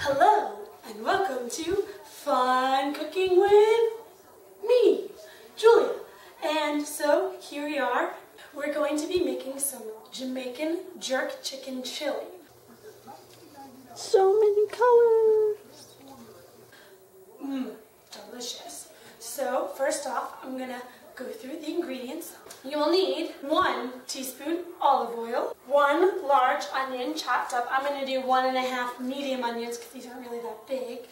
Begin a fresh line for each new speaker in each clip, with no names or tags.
Hello and welcome to Fun Cooking with me, Julia. And so here we are. We're going to be making some Jamaican jerk chicken chili. So many colors. Delicious. So first off, I'm gonna go through the ingredients. You will need 1 teaspoon olive oil, 1 large onion chopped up. I'm going to do 1½ medium onions because these aren't really that big.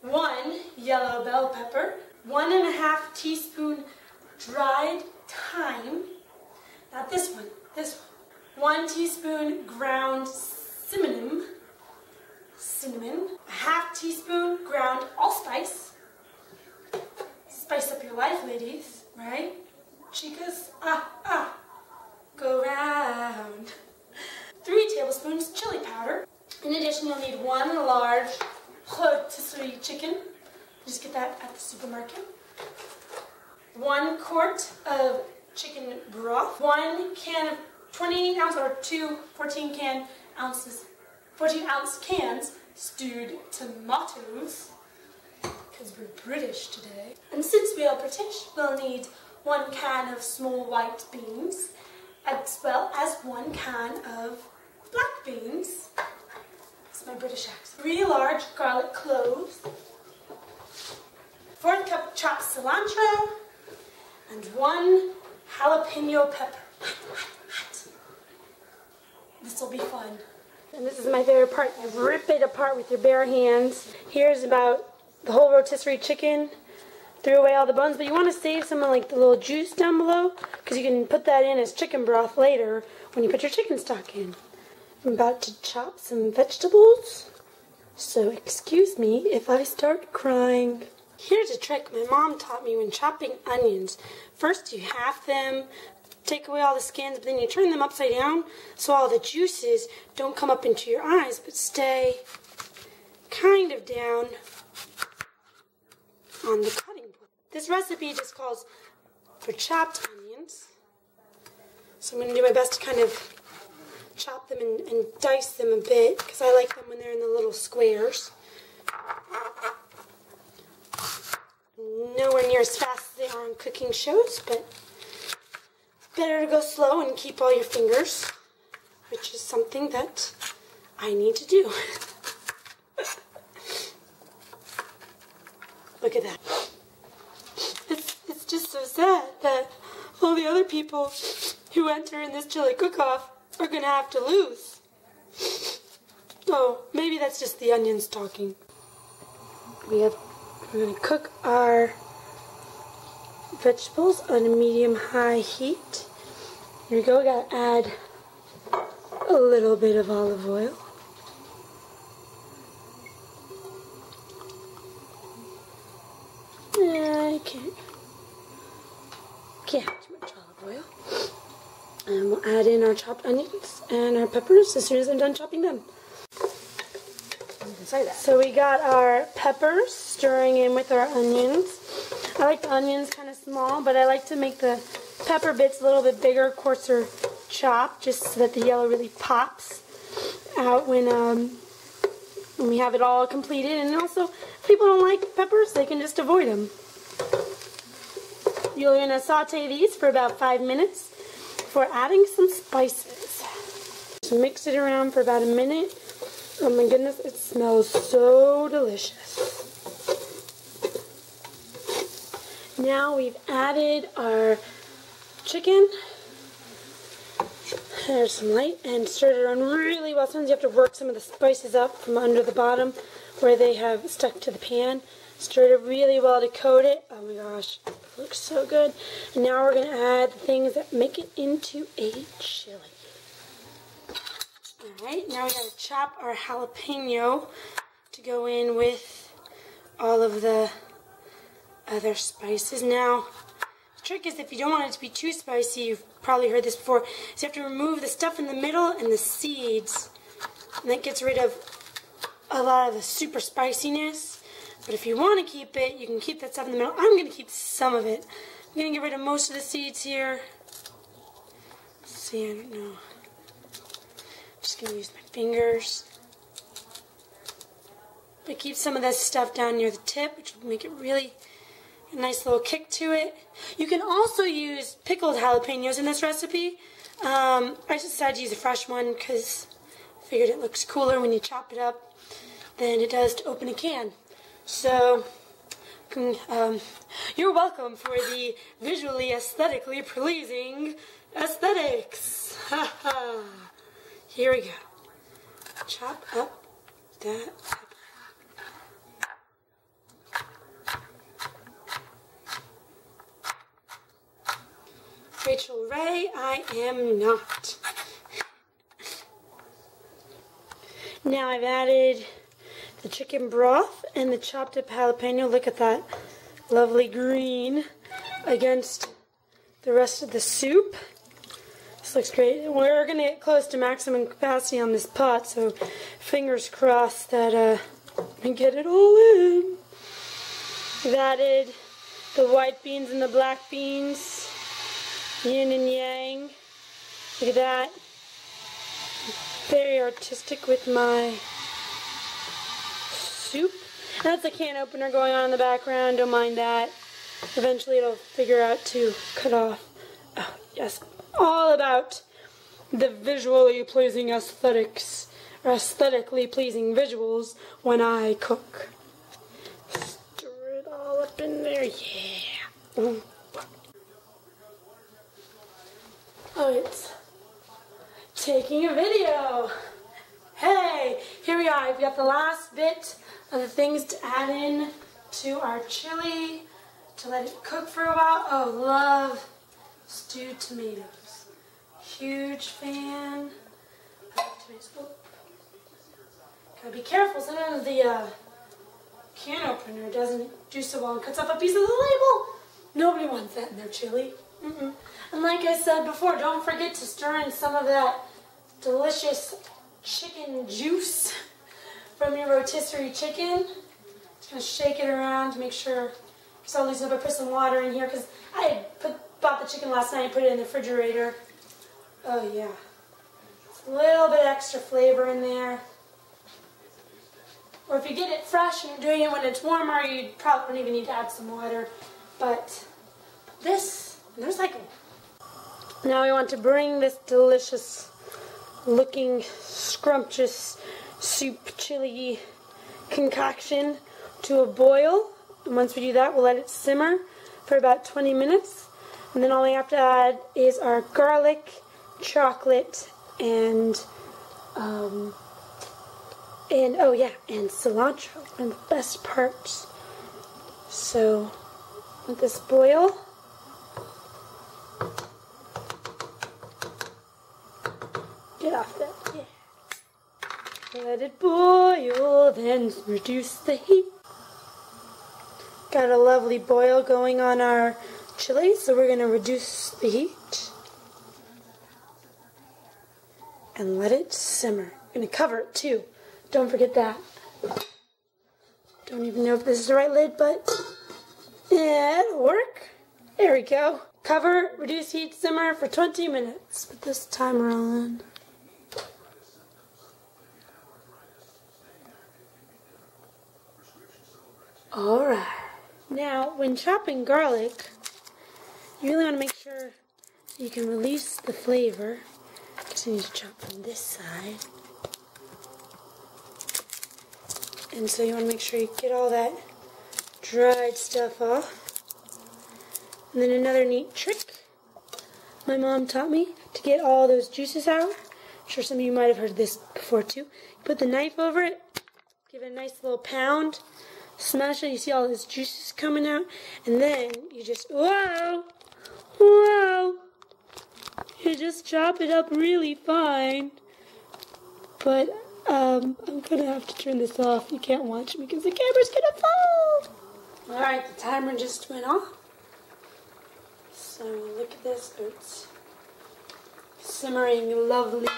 1 yellow bell pepper, 1½ teaspoon dried thyme, not this one, this one. 1 teaspoon ground cinnamon, a ½ teaspoon ground allspice. Spice up your life, ladies, right? Chicas, go round. 3 tablespoons chili powder. In addition, you'll need 1 large rotisserie chicken. Just get that at the supermarket. 1 quart of chicken broth. 1 can of 20 ounce or 2 14 ounce cans stewed tomatoes. Because we're British today. And since we are British, we'll need 1 can of small white beans, as well as 1 can of black beans. That's my British accent. 3 large garlic cloves, 1/4 cup chopped cilantro, and 1 jalapeno pepper. This will be fun. And this is my favorite part. You rip it apart with your bare hands. Here's about the whole rotisserie chicken. Threw away all the bones, but you want to save some of like the little juice down below because you can put that in as chicken broth later when you put your chicken stock in. I'm about to chop some vegetables, so excuse me if I start crying. Here's a trick my mom taught me when chopping onions. First you half them, take away all the skins, but then you turn them upside down so all the juices don't come up into your eyes but stay kind of down on the cutting board. This recipe just calls for chopped onions. So I'm going to do my best to kind of chop them and dice them a bit because I like them when they're in the little squares. Nowhere near as fast as they are on cooking shows, but better to go slow and keep all your fingers, which is something that I need to do. Look at that. It's just so sad that all the other people who enter in this chili cook-off are going to have to lose. Oh, maybe that's just the onions talking. We're going to cook our vegetables on a medium-high heat. Here we go. We got to add a little bit of olive oil. I can't have too much olive oil. And we'll add in our chopped onions and our peppers as soon as I'm done chopping them. So we got our peppers stirring in with our onions. I like the onions kind of small, but I like to make the pepper bits a little bit bigger, coarser chopped, just so that the yellow really pops out when we have it all completed. And also, if people don't like peppers, they can just avoid them. You're going to saute these for about 5 minutes before adding some spices. So mix it around for about a minute. Oh my goodness, it smells so delicious. Now we've added our chicken. There's some light and stirred it around really well. Sometimes you have to work some of the spices up from under the bottom where they have stuck to the pan. Stirred it really well to coat it. Oh my gosh, it looks so good. And now we're going to add the things that make it into a chili. Alright, now we got to chop our jalapeno to go in with all of the other spices. Now, the trick is if you don't want it to be too spicy, you've probably heard this before, is you have to remove the stuff in the middle and the seeds. And that gets rid of a lot of the super spiciness. But if you want to keep it, you can keep that stuff in the middle. I'm going to keep some of it. I'm going to get rid of most of the seeds here. Let's see, I don't know. I'm just going to use my fingers. I keep some of this stuff down near the tip, which will make it really a nice little kick to it. You can also use pickled jalapeños in this recipe. I just decided to use a fresh one because I figured it looks cooler when you chop it up than it does to open a can. So, you're welcome for the visually aesthetically pleasing aesthetics. Here we go. Chop up that pepper. Rachel Ray, I am not. Now I've added the chicken broth and the chopped up jalapeno. Look at that lovely green against the rest of the soup. This looks great. We're going to get close to maximum capacity on this pot, so fingers crossed that we get it all in. I've added the white beans and the black beans. Yin and yang. Look at that. Very artistic with my soup. And that's a can opener going on in the background. Don't mind that. Eventually it'll figure out to cut off. Oh, yes. All about the visually pleasing aesthetics, or aesthetically pleasing visuals when I cook. Stir it all up in there. Yeah. Ooh. Oh, it's taking a video. Hey, here we are. We've got the last bit of the things to add in to our chili to let it cook for a while. Oh, love stewed tomatoes. Huge fan of tomatoes. Oh. Gotta be careful. Sometimes the can opener doesn't do so well and cuts off a piece of the label. Nobody wants that in their chili. And like I said before, don't forget to stir in some of that delicious chicken juice from your rotisserie chicken. Just gonna shake it around to make sure. So I'll lose it. I put some water in here because I bought the chicken last night and put it in the refrigerator. Oh yeah, it's a little bit extra flavor in there. Or if you get it fresh and you're doing it when it's warmer, you probably don't even need to add some water. But this, there's like. Now we want to bring this delicious looking scrumptious soup chili concoction to a boil. And once we do that, we'll let it simmer for about 20 minutes. And then all we have to add is our garlic, chocolate, and oh yeah, and cilantro, one of the best parts. So let this boil. Get off that, yeah. Let it boil, then reduce the heat. Got a lovely boil going on our chili, so we're going to reduce the heat. And let it simmer. We're going to cover it too. Don't forget that. Don't even know if this is the right lid, but yeah, it'll work. There we go. Cover, reduce heat, simmer for 20 minutes. Put this timer on. Alright, now when chopping garlic, you really want to make sure you can release the flavor. Just need to chop from this side. And so you want to make sure you get all that dried stuff off. And then another neat trick my mom taught me to get all those juices out. I'm sure some of you might have heard this before too. Put the knife over it, give it a nice little pound. Smash it, you see all those juices coming out, and then you just, whoa, you just chop it up really fine. But I'm gonna have to turn this off. You can't watch me because the camera's gonna fall. Alright, the timer just went off. So look at this, it's simmering lovely.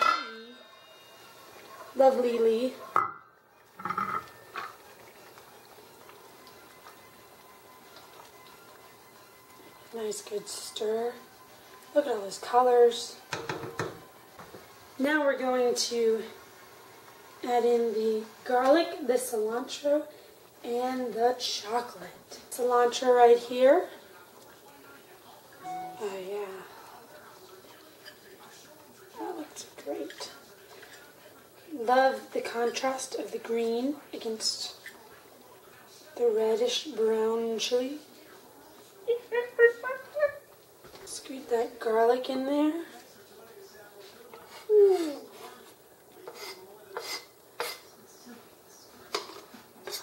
Nice good stir. Look at all those colors. Now we're going to Add in the garlic, the cilantro, and the chocolate. Cilantro right here. Oh yeah. That looks great. Love the contrast of the green against the reddish brown chili. Scoot that garlic in there.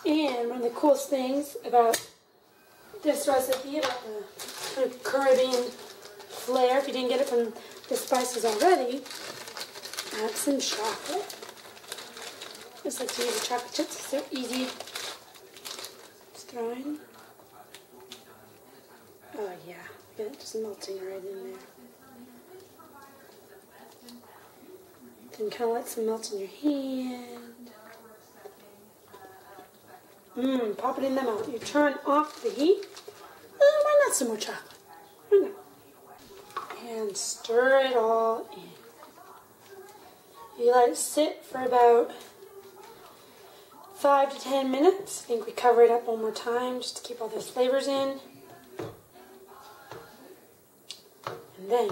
And one of the coolest things about this recipe, about the sort of Caribbean flair, if you didn't get it from the spices already, add some chocolate. I just like to use the chocolate chips, they're easy. Just throw in. Oh yeah, look at it just melting right in there. Then kind of let some melt in your hand. Pop it in the mouth. You turn off the heat. Why not some more chocolate? Why not? And stir it all in. You let it sit for about 5 to 10 minutes. I think we cover it up one more time just to keep all those flavors in. And then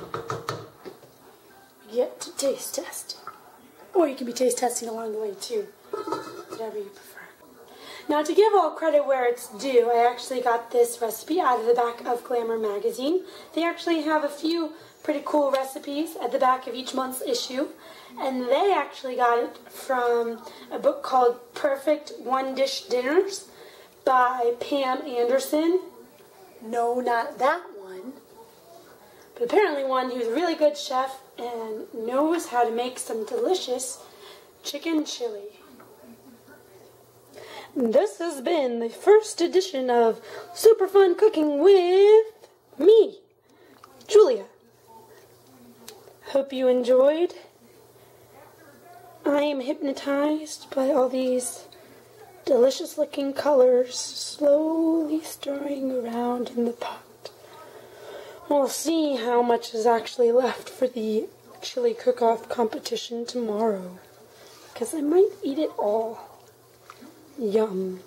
we get to taste testing. Or you can be taste testing along the way too. Whatever you prefer. Now, to give all credit where it's due, I actually got this recipe out of the back of Glamour Magazine. They actually have a few pretty cool recipes at the back of each month's issue. And they actually got it from a book called Perfect One-Dish Dinners by Pam Anderson. No, not that one. But apparently one who's a really good chef and knows how to make some delicious chicken chili. This has been the first edition of Super Fun Cooking with me, Julia. Hope you enjoyed. I am hypnotized by all these delicious looking colors slowly stirring around in the pot. We'll see how much is actually left for the chili cook-off competition tomorrow, because I might eat it all. Yum.